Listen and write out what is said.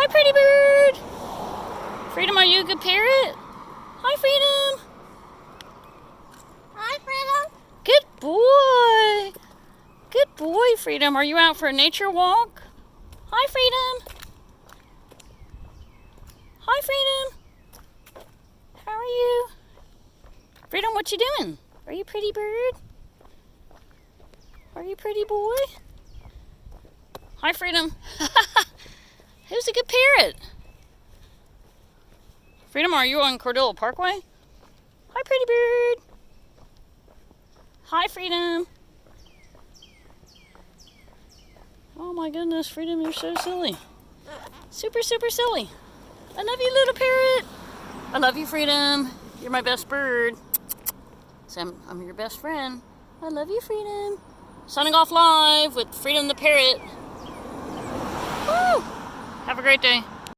Hi, pretty bird. Freedom, are you a good parrot? Hi, Freedom. Hi, Freedom. Good boy. Good boy, Freedom. Are you out for a nature walk? Hi, Freedom. Hi, Freedom. How are you? Freedom, what you doing? Are you pretty bird? Are you pretty boy? Hi, Freedom. Who's a good parrot? Freedom, are you on Cordilla Parkway? Hi, pretty bird. Hi, Freedom. Oh my goodness, Freedom, you're so silly. Super, super silly. I love you, little parrot. I love you, Freedom. You're my best bird. So I'm your best friend. I love you, Freedom. Signing off live with Freedom the parrot. Woo! Have a great day.